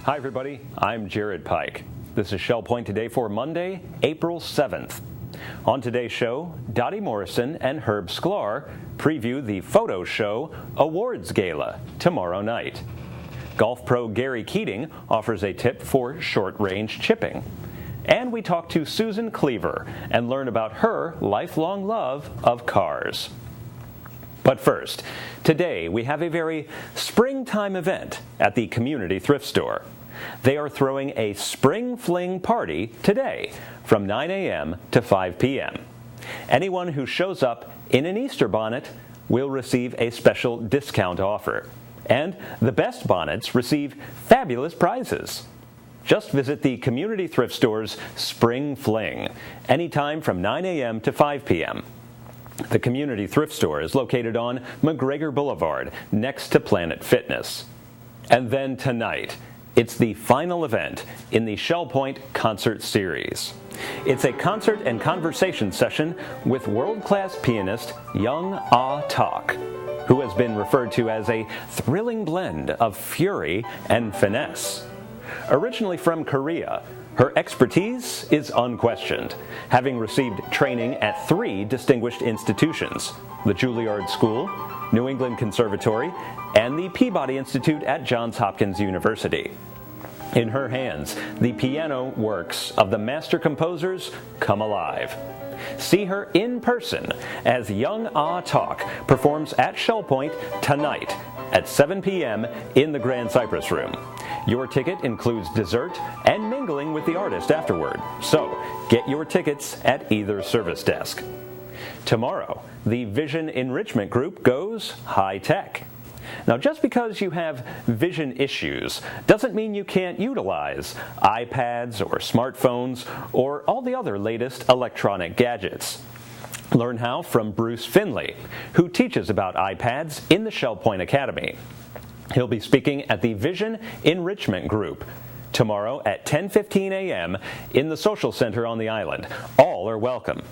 Hi everybody, I'm Jared Pike. This is Shell Point Today for Monday, April 7th. On today's show, Dotty Morrison and Sklar preview the photo show Awards Gala tomorrow night. Golf pro Gary Keating offers a tip for short-range chipping. And we talk to Susan Cleaver and learn about her lifelong love of cars. But first, today we have a very springtime event at the community thrift store. They are throwing a spring fling party today from 9 a.m. to 5 p.m. Anyone who shows up in an Easter bonnet will receive a special discount offer. And the best bonnets receive fabulous prizes. Just visit the community thrift store's Spring Fling anytime from 9 a.m. to 5 p.m. The community thrift store is located on McGregor Boulevard next to Planet Fitness. And then tonight, it's the final event in the Shell Point Concert Series. It's a concert and conversation session with world-class pianist Young Ah Tak, who has been referred to as a thrilling blend of fury and finesse. Originally from Korea, her expertise is unquestioned, having received training at 3 distinguished institutions: the Juilliard School, New England Conservatory, and the Peabody Institute at Johns Hopkins University. In her hands, the piano works of the master composers come alive. See her in person as Young Ah Tak performs at Shell Point tonight at 7 p.m. in the Grand Cypress Room. Your ticket includes dessert and mingling with the artist afterward, so get your tickets at either service desk. Tomorrow, the Vision Enrichment Group goes high-tech. Now, just because you have vision issues doesn't mean you can't utilize iPads or smartphones or all the other latest electronic gadgets. Learn how from Bruce Finley, who teaches about iPads in the Shell Point Academy. He'll be speaking at the Vision Enrichment Group tomorrow at 10:15 a.m. in the Social Center on the island. All are welcome.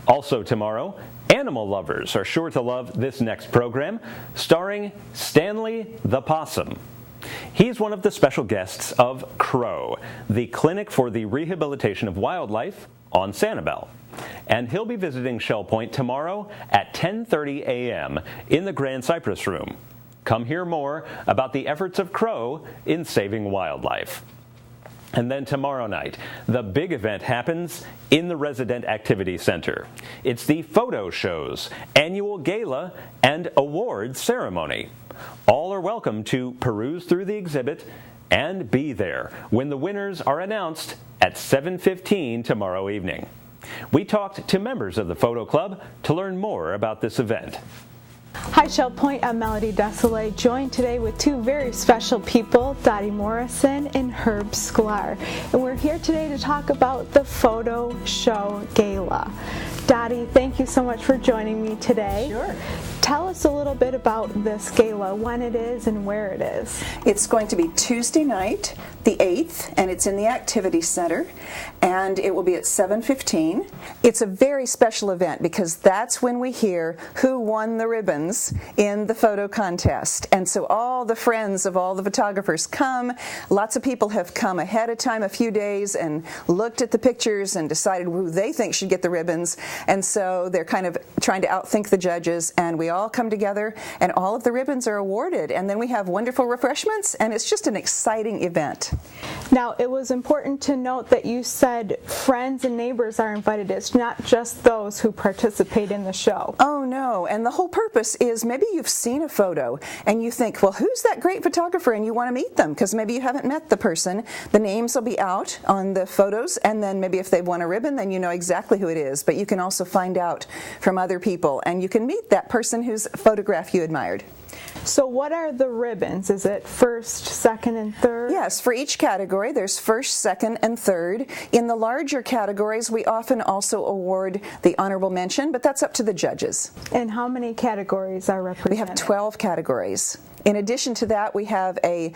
Also tomorrow, animal lovers are sure to love this next program, starring Stanley the Possum. He's one of the special guests of CROW, the Clinic for the Rehabilitation of Wildlife on Sanibel. And he'll be visiting Shell Point tomorrow at 10:30 a.m. in the Grand Cypress Room. Come hear more about the efforts of CROW in saving wildlife. And then tomorrow night, the big event happens in the Resident Activity Center. It's the photo show's annual gala and awards ceremony. All are welcome to peruse through the exhibit and be there when the winners are announced at 7:15 tomorrow evening. We talked to members of the photo club to learn more about this event. Hi Shell Point, I'm Melody Desolé, joined today with 2 very special people, Dotty Morrison and Sklar. And we're here today to talk about the photo show gala. Dotty, thank you so much for joining me today. Sure. Tell us a little bit about this gala, when it is and where it is. It's going to be Tuesday night, the 8th, and it's in the Activity Center, and it will be at 7:15. It's a very special event because that's when we hear who won the ribbons in the photo contest. And so all the friends of all the photographers come. Lots of people have come ahead of time, a few days, and looked at the pictures and decided who they think should get the ribbons. And so they're kind of trying to outthink the judges, and we all come together, and all of the ribbons are awarded. And then we have wonderful refreshments, and it's just an exciting event. Now, it was important to note that you said friends and neighbors are invited. It's not just those who participate in the show. Oh, no. And the whole purpose is maybe you've seen a photo and you think, well, who's that great photographer? And you want to meet them because maybe you haven't met the person. The names will be out on the photos, and then maybe if they've won a ribbon, then you know exactly who it is. But you can also find out from other people, and you can meet that person whose photograph you admired. So what are the ribbons? Is it first, second, and third? Yes, for each category, there's first, second, and third. In the larger categories, we often also award the honorable mention, but that's up to the judges. And how many categories are represented? We have 12 categories. In addition to that, we have a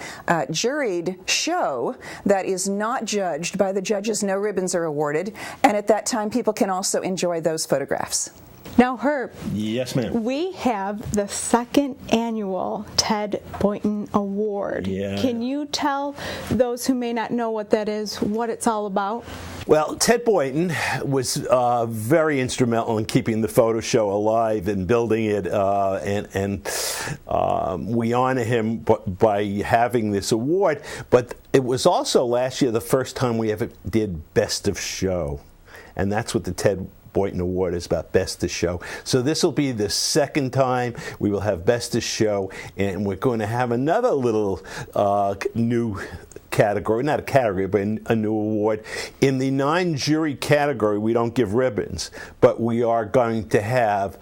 juried show that is not judged by the judges. No ribbons are awarded, and at that time, people can also enjoy those photographs. Now, Herb. Yes, ma'am. We have the second annual Ted Boynton Award. Yeah. Can you tell those who may not know what that is, what it's all about? Well, Ted Boynton was very instrumental in keeping the photo show alive and building it, and we honor him by having this award. But it was also last year the first time we ever did Best of Show, and that's what the Ted Boynton Award is about, Best of Show. So this will be the second time we will have Best of Show, and we're going to have another little new category, not a category, but a new award. In the non-jury category, we don't give ribbons, but we are going to have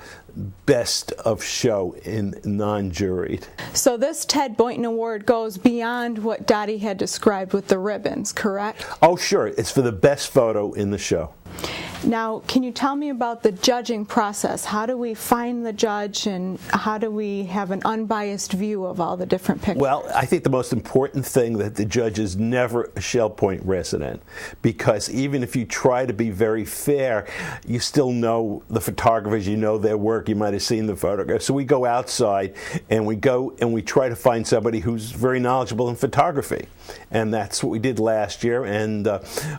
Best of Show in non-juried. So this Ted Boynton Award goes beyond what Dotty had described with the ribbons, correct? Oh, sure. It's for the best photo in the show. Now, can you tell me about the judging process? How do we find the judge, and how do we have an unbiased view of all the different pictures? Well, I think the most important thing that the judge is never a Shell Point resident, because even if you try to be very fair, you still know the photographers, you know their work, you might have seen the photographs. So we go outside and we try to find somebody who's very knowledgeable in photography. And that's what we did last year, and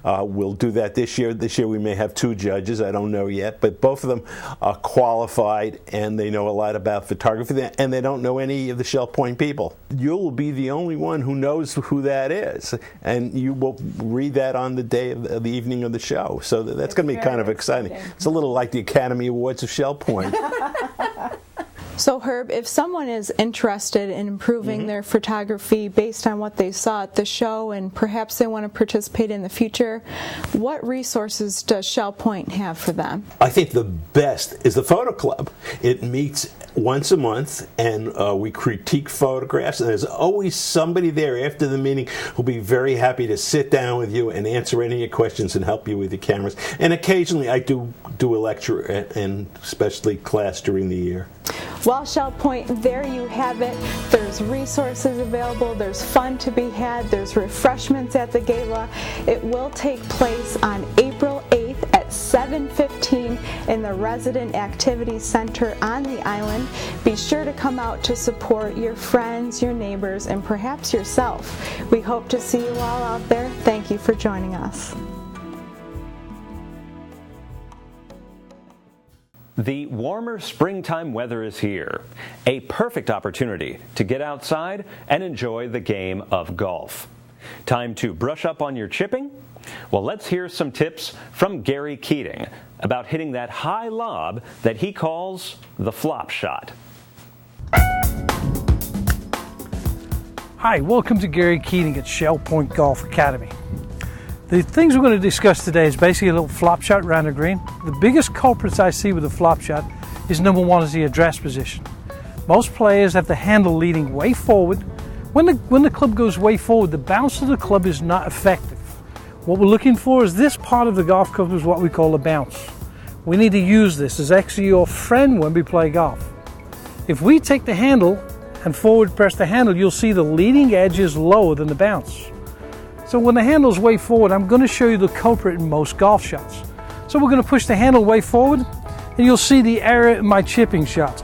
we'll do that this year. This year we may have two judges, I don't know yet, but both of them are qualified and they know a lot about photography, and they don't know any of the Shell Point people. You'll be the only one who knows who that is, and you will read that on the day of the evening of the show. So that's going to be kind of exciting. It's a little like the Academy Awards of Shell Point. So, Herb, if someone is interested in improving their photography based on what they saw at the show, and perhaps they want to participate in the future, what resources does Shell Point have for them? I think the best is the Photo Club. It meets once a month, and we critique photographs, and there's always somebody there after the meeting who'll be very happy to sit down with you and answer any of your questions and help you with your cameras. And occasionally I do a lecture, and especially class during the year. Well, Shell Point, there you have it. There's resources available, there's fun to be had, there's refreshments at the gala. It will take place on April 8th at 7:15 in the Resident Activity Center on the island. Be sure to come out to support your friends, your neighbors, and perhaps yourself. We hope to see you all out there. Thank you for joining us. The warmer springtime weather is here, a perfect opportunity to get outside and enjoy the game of golf. Time to brush up on your chipping? Well, let's hear some tips from Gary Keating about hitting that high lob that he calls the flop shot. Hi, welcome to Gary Keating at Shell Point Golf Academy. The things we're going to discuss today is basically a little flop shot around the green. The biggest culprits I see with a flop shot is number one is the address position. Most players have the handle leading way forward. When the club goes way forward, the bounce of the club is not effective. What we're looking for is this part of the golf club is what we call a bounce. We need to use this as actually your friend when we play golf. If we take the handle and forward press the handle, you'll see the leading edge is lower than the bounce. So when the handle's way forward, I'm going to show you the culprit in most golf shots. So we're going to push the handle way forward, and you'll see the error in my chipping shot.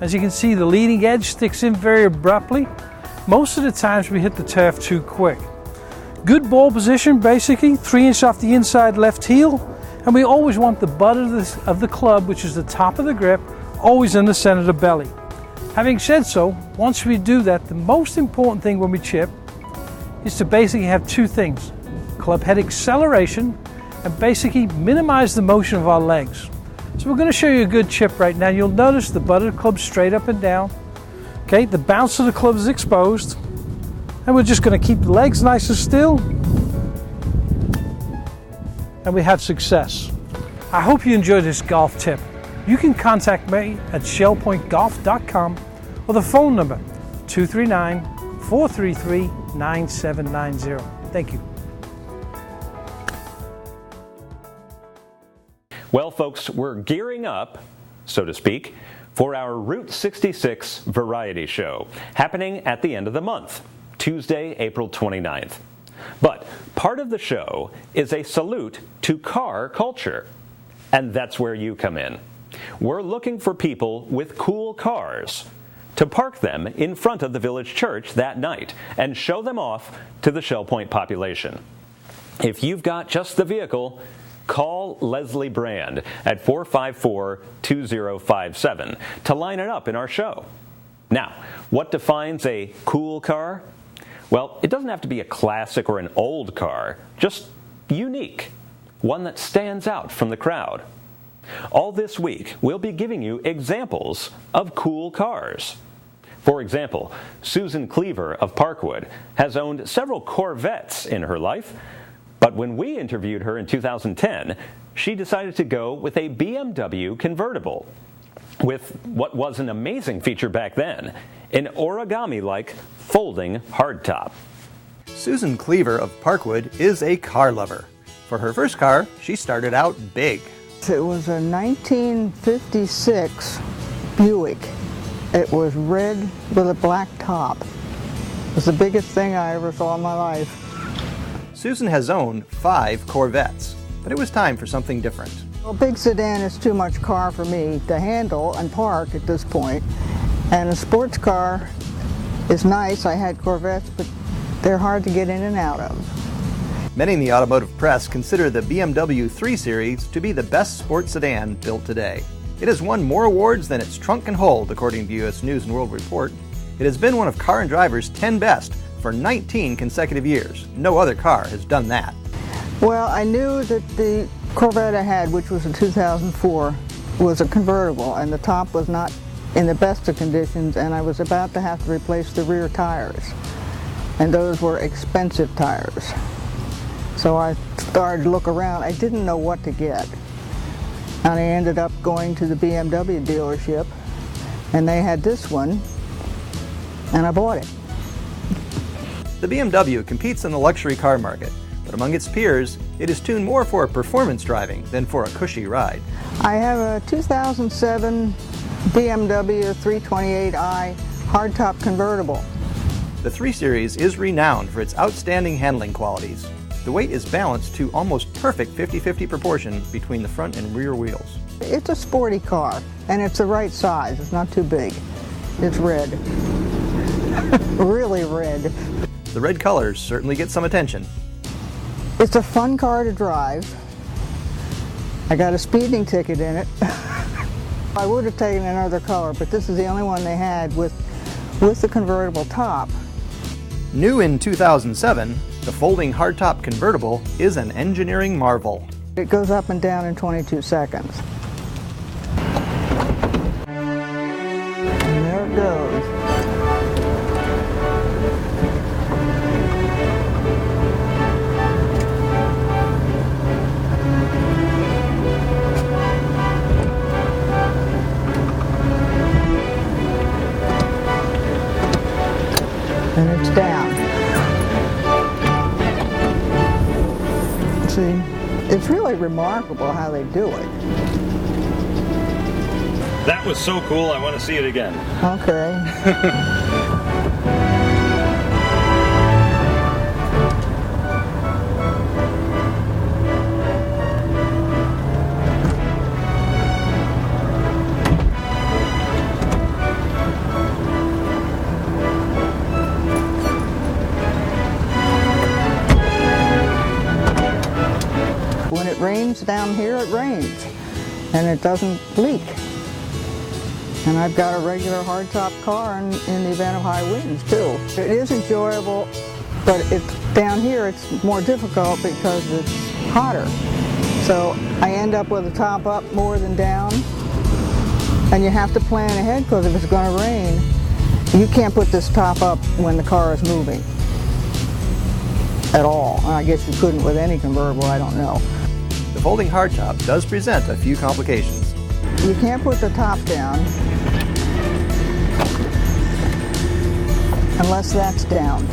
As you can see, the leading edge sticks in very abruptly. Most of the times we hit the turf too quick. Good ball position, basically 3 inches off the inside left heel, and we always want the butt of the club, which is the top of the grip, always in the center of the belly. Having said so, once we do that, the most important thing when we chip is to basically have two things: club head acceleration and basically minimize the motion of our legs. So we're going to show you a good chip right now. You'll notice the butt of the club straight up and down. Okay, the bounce of the club is exposed, and we're just going to keep the legs nice and still, and we have success. I hope you enjoyed this golf tip. You can contact me at shellpointgolf.com or the phone number 239-433-9790. Thank you. Well, folks, we're gearing up, so to speak, for our Route 66 Variety Show, happening at the end of the month, Tuesday, April 29th. But part of the show is a salute to car culture. And that's where you come in. We're looking for people with cool cars to park them in front of the village church that night and show them off to the Shell Point population. If you've got just the vehicle, call Leslie Brand at 454-2057 to line it up in our show. Now, what defines a cool car? Well, it doesn't have to be a classic or an old car, just unique, one that stands out from the crowd. All this week, we'll be giving you examples of cool cars. For example, Susan Cleaver of Parkwood has owned several Corvettes in her life, but when we interviewed her in 2010, she decided to go with a BMW convertible with what was an amazing feature back then, an origami-like folding hardtop. Susan Cleaver of Parkwood is a car lover. For her first car, she started out big. It was a 1956 Buick. It was red with a black top. It was the biggest thing I ever saw in my life. Susan has owned 5 Corvettes, but it was time for something different. A big sedan is too much car for me to handle and park at this point. And a sports car is nice. I had Corvettes, but they're hard to get in and out of. Many in the automotive press consider the BMW 3 Series to be the best sports sedan built today. It has won more awards than its trunk can hold, according to U.S. News & World Report. It has been one of Car and Driver's 10 best for 19 consecutive years. No other car has done that. Well, I knew that the Corvette I had, which was a 2004, was a convertible, and the top was not in the best of conditions, and I was about to have to replace the rear tires. And those were expensive tires. So I started to look around. I didn't know what to get. And I ended up going to the BMW dealership, and they had this one, and I bought it. The BMW competes in the luxury car market, but among its peers, it is tuned more for performance driving than for a cushy ride. I have a 2007 BMW 328i hardtop convertible. The 3 Series is renowned for its outstanding handling qualities. The weight is balanced to almost perfect 50-50 proportion between the front and rear wheels. It's a sporty car, and it's the right size. It's not too big. It's red. Really red. The red colors certainly get some attention. It's a fun car to drive. I got a speeding ticket in it. I would have taken another color, but this is the only one they had with the convertible top. New in 2007, the folding hardtop convertible is an engineering marvel. It goes up and down in 22 seconds. And there it goes. And it's down. See, it's really remarkable how they do it. That was so cool, I want to see it again. Okay. When it rains down here, it rains, and it doesn't leak. And I've got a regular hardtop car in the event of high winds, too. It is enjoyable, but down here it's more difficult because it's hotter. So I end up with the top up more than down, and you have to plan ahead because if it's going to rain, you can't put this top up when the car is moving at all. I guess you couldn't with any convertible, I don't know. The folding hardtop does present a few complications. You can't put the top down unless that's down,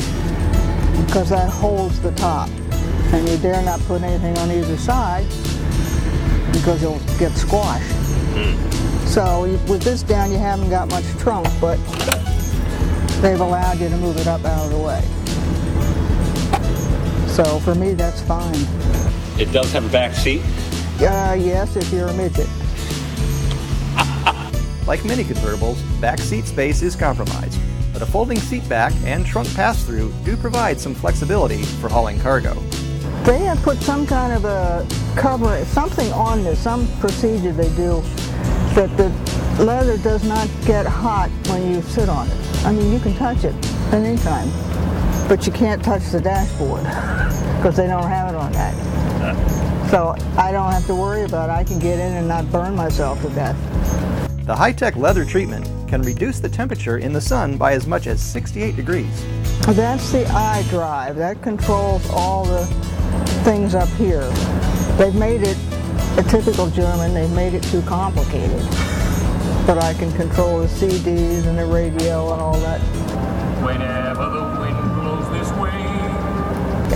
because that holds the top. And you dare not put anything on either side because you'll get squashed. So with this down, you haven't got much trunk, but they've allowed you to move it up out of the way. So for me, that's fine. It does have a back seat? Yes, if you're a midget. Like many convertibles, back seat space is compromised, but a folding seat back and trunk pass-through do provide some flexibility for hauling cargo. They have put some kind of a cover, something on this, some procedure they do that the leather does not get hot when you sit on it. I mean, you can touch it anytime, but you can't touch the dashboard because they don't have it on that. So I don't have to worry about it. I can get in and not burn myself to death. The high-tech leather treatment can reduce the temperature in the sun by as much as 68 degrees. That's the iDrive. That controls all the things up here. They've made it a typical German. They've made it too complicated. But I can control the CDs and the radio and all that. Whenever the wind blows this way.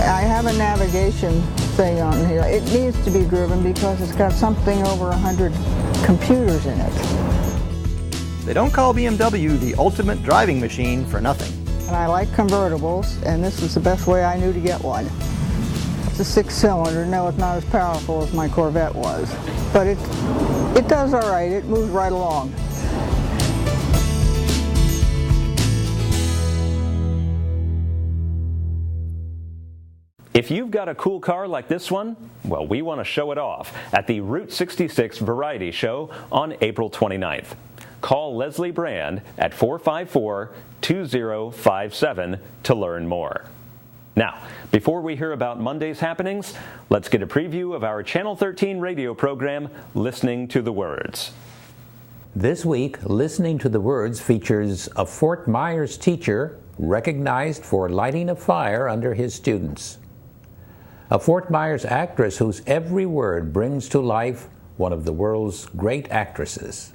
I have a navigation thing on here. It needs to be driven because it's got something over 100 computers in it. They don't call BMW the ultimate driving machine for nothing. And I like convertibles, and this was the best way I knew to get one. It's a 6-cylinder. No, it's not as powerful as my Corvette was, but it does all right. It moves right along. If you've got a cool car like this one, well, we want to show it off at the Route 66 Variety Show on April 29th. Call Leslie Brand at 454-2057 to learn more. Now, before we hear about Monday's happenings, let's get a preview of our Channel 13 radio program, Listening to the Words. This week, Listening to the Words features a Fort Myers teacher recognized for lighting a fire under his students. A Fort Myers actress whose every word brings to life one of the world's great actresses.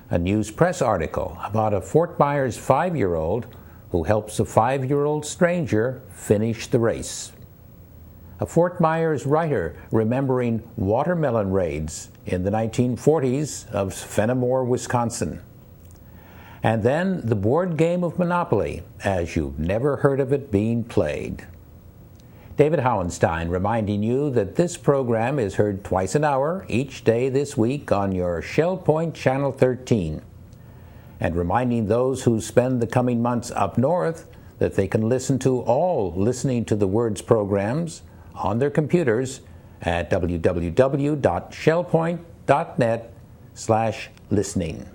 A news press article about a Fort Myers 5-year-old who helps a 5-year-old stranger finish the race. A Fort Myers writer remembering watermelon raids in the 1940s of Fenimore, Wisconsin. And then the board game of Monopoly, as you've never heard of it being played. David Howenstein reminding you that this program is heard twice an hour each day this week on your Shell Point Channel 13. And reminding those who spend the coming months up north that they can listen to all Listening to the Words programs on their computers at www.shellpoint.net/listening.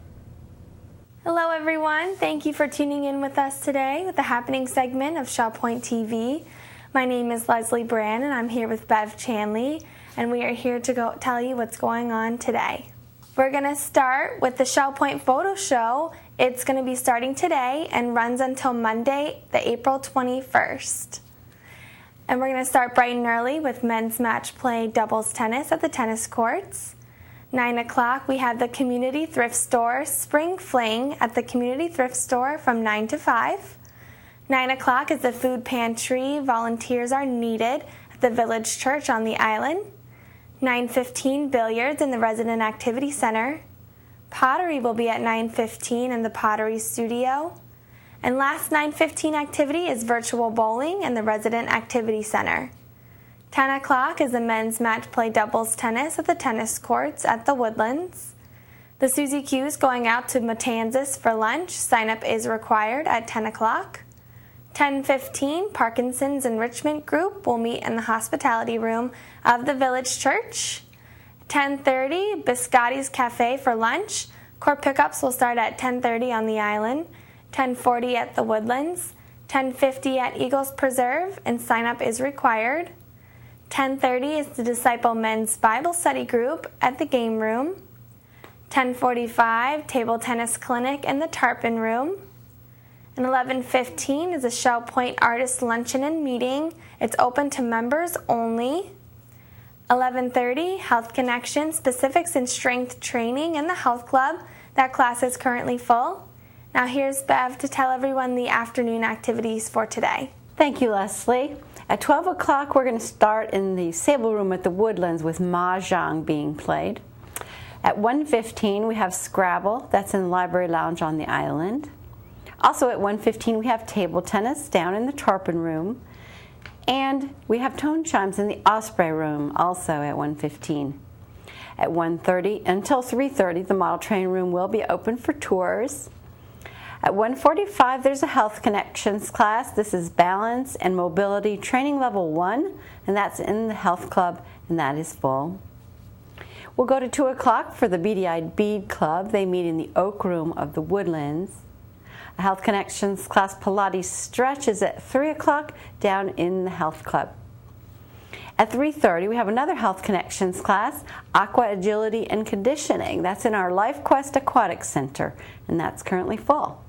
Hello everyone, thank you for tuning in with us today with the happening segment of Shell Point TV. My name is Leslie Brand and I'm here with Bev Chanley, and we are here to tell you what's going on today. We're going to start with the Shell Point Photo Show. It's going to be starting today and runs until Monday, the April 21st. And we're going to start bright and early with men's match play doubles tennis at the tennis courts. 9 o'clock, we have the Community Thrift Store Spring Fling at the Community Thrift Store from 9 to 5. 9 o'clock is the food pantry. Volunteers are needed at the Village Church on the island. 9:15, billiards in the Resident Activity Center. Pottery will be at 9:15 in the Pottery Studio. And last 9:15 activity is virtual bowling in the Resident Activity Center. 10 o'clock is the men's match play doubles tennis at the tennis courts at the Woodlands. The Suzy Q is going out to Matanzas for lunch. Sign up is required at 10 o'clock. 10:15, Parkinson's Enrichment Group will meet in the hospitality room of the Village Church. 10:30, Biscotti's Cafe for lunch. Core pickups will start at 10:30 on the island, 10:40 at the Woodlands, 10:50 at Eagles Preserve, and sign up is required. 10:30 is the Disciple Men's Bible Study Group at the Game Room. 10:45, Table Tennis Clinic in the Tarpon Room. And 11:15 is a Shell Point Artist Luncheon and Meeting. It's open to members only. 11:30, Health Connection Specifics and Strength Training in the Health Club. That class is currently full. Now here's Bev to tell everyone the afternoon activities for today. Thank you, Leslie. At 12 o'clock, we're going to start in the Sable Room at the Woodlands with Mahjong being played. At 1:15, we have Scrabble. That's in the Library Lounge on the island. Also at 1:15, we have table tennis down in the Tarpon Room. And we have tone chimes in the Osprey Room, also at 1:15. At 1:30 until 3:30, the model train room will be open for tours. At 1:45, there's a Health Connections class. This is Balance and Mobility Training Level 1, and that's in the Health Club, and that is full. We'll go to 2 o'clock for the Beady-Eyed Bead Club. They meet in the Oak Room of the Woodlands. A Health Connections class Pilates stretch is at 3 o'clock down in the Health Club. At 3:30, we have another Health Connections class, Aqua Agility and Conditioning. That's in our Life Quest Aquatic Center, and that's currently full.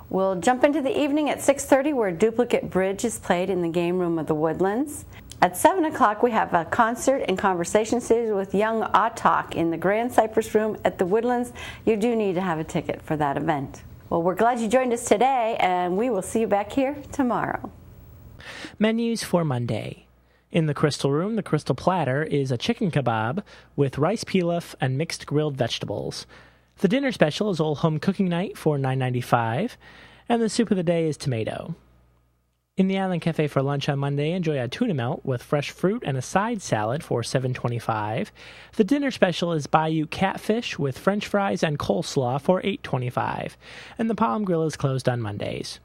We'll jump into the evening at 6:30, where Duplicate Bridge is played in the Game Room of the Woodlands. At 7 o'clock, we have a concert and conversation series with Young Autalk in the Grand Cypress Room at the Woodlands. You do need to have a ticket for that event. Well, we're glad you joined us today, and we will see you back here tomorrow. Menus for Monday. In the Crystal Room, the Crystal Platter is a chicken kebab with rice pilaf and mixed grilled vegetables. The dinner special is Old Home Cooking Night for $9.95, and the soup of the day is tomato. In the Island Cafe for lunch on Monday, enjoy a tuna melt with fresh fruit and a side salad for $7.25. The dinner special is Bayou Catfish with French fries and coleslaw for $8.25. And the Palm Grill is closed on Mondays.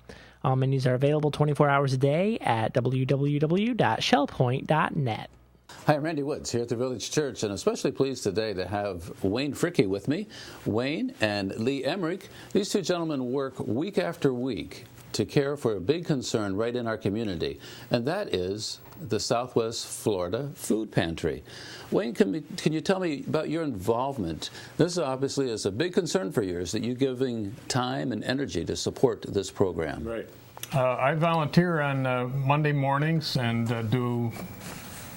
All menus are available 24 hours a day at www.shellpoint.net. Hi, I'm Randy Woods here at the Village Church, and especially pleased today to have Wayne Fricke with me. Wayne and Lee Emrich, these two gentlemen work week after week to care for a big concern right in our community, and that is the Southwest Florida Food Pantry. Wayne, can you tell me about your involvement? This obviously is a big concern for yours, that you're giving time and energy to support this program. Right. I volunteer on Monday mornings and do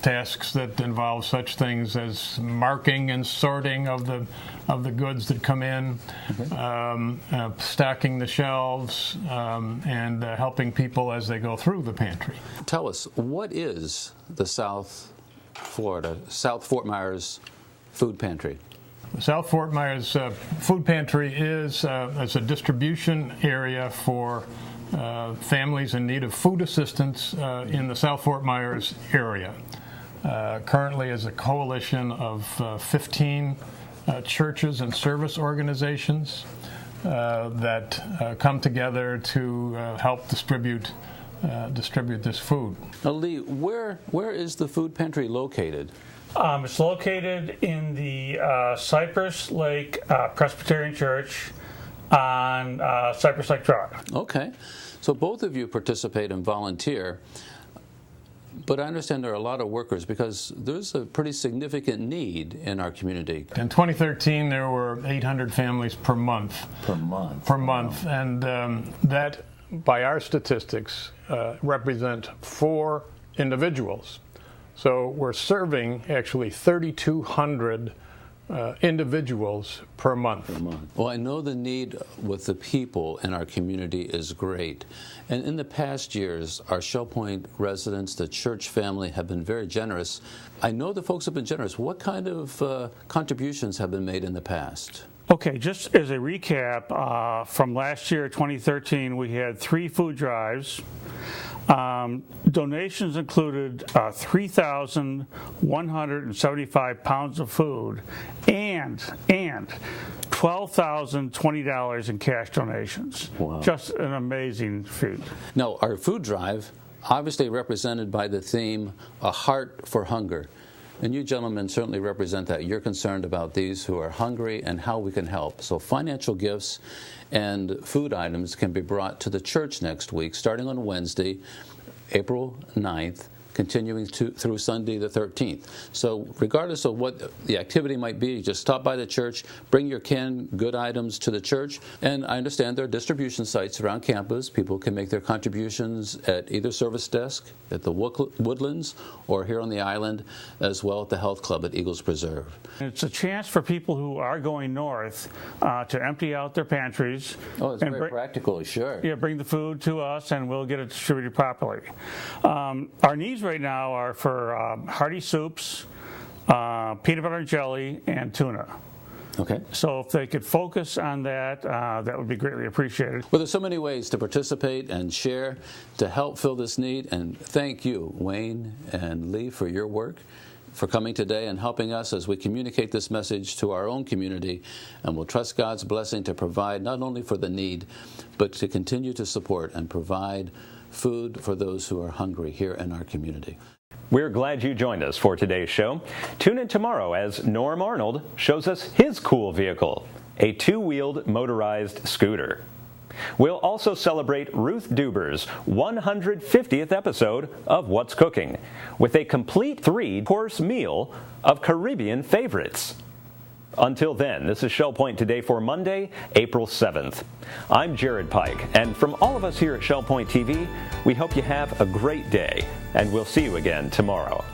tasks that involve such things as marking and sorting of the goods that come in, stocking the shelves, and helping people as they go through the pantry. Tell us, what is the South Fort Myers Food Pantry? The South Fort Myers Food Pantry is a distribution area for families in need of food assistance in the South Fort Myers area. Currently is a coalition of 15 churches and service organizations that come together to help distribute this food. Now, Lee, where is the food pantry located? It's located in the Cypress Lake Presbyterian Church on Cypress Lake Drive. Okay, so both of you participate and volunteer. But I understand there are a lot of workers because there's a pretty significant need in our community. In 2013, there were 800 families per month. Wow. And that, by our statistics, represent 4 individuals. So we're serving actually 3,200 individuals per month. Well, I know the need with the people in our community is great. And in the past years, our Shell Point residents, the church family, have been very generous. I know the folks have been generous. What kind of contributions have been made in the past? Okay, just as a recap, from last year, 2013, we had 3 food drives. Donations included 3,175 pounds of food and $12,020 in cash donations. Wow. Just an amazing feat. Now, our food drive, obviously represented by the theme, A Heart for Hunger. And you gentlemen certainly represent that. You're concerned about these who are hungry and how we can help. So financial gifts and food items can be brought to the church next week, starting on Wednesday, April 9th, continuing through Sunday the 13th. So regardless of what the activity might be, just stop by the church, bring your canned good items to the church, and I understand there are distribution sites around campus. People can make their contributions at either service desk at the Woodlands or here on the island, as well at the Health Club at Eagles Preserve. It's a chance for people who are going north to empty out their pantries. Oh, it's very practical, sure. Yeah, bring the food to us and we'll get it distributed properly. Our needs right now are for hearty soups, peanut butter and jelly, and tuna. Okay. So if they could focus on that, that would be greatly appreciated. Well, there's so many ways to participate and share to help fill this need. And thank you, Wayne and Lee, for your work, for coming today and helping us as we communicate this message to our own community. And we'll trust God's blessing to provide not only for the need, but to continue to support and provide food for those who are hungry here in our community. We're glad you joined us for today's show. Tune in tomorrow as Norm Arnold shows us his cool vehicle, a two-wheeled motorized scooter. We'll also celebrate Ruth Duber's 150th episode of What's Cooking with a complete 3-course meal of Caribbean favorites. Until then, this is Shell Point Today for Monday, April 7th. I'm Jared Pike, and from all of us here at Shell Point TV, we hope you have a great day, and we'll see you again tomorrow.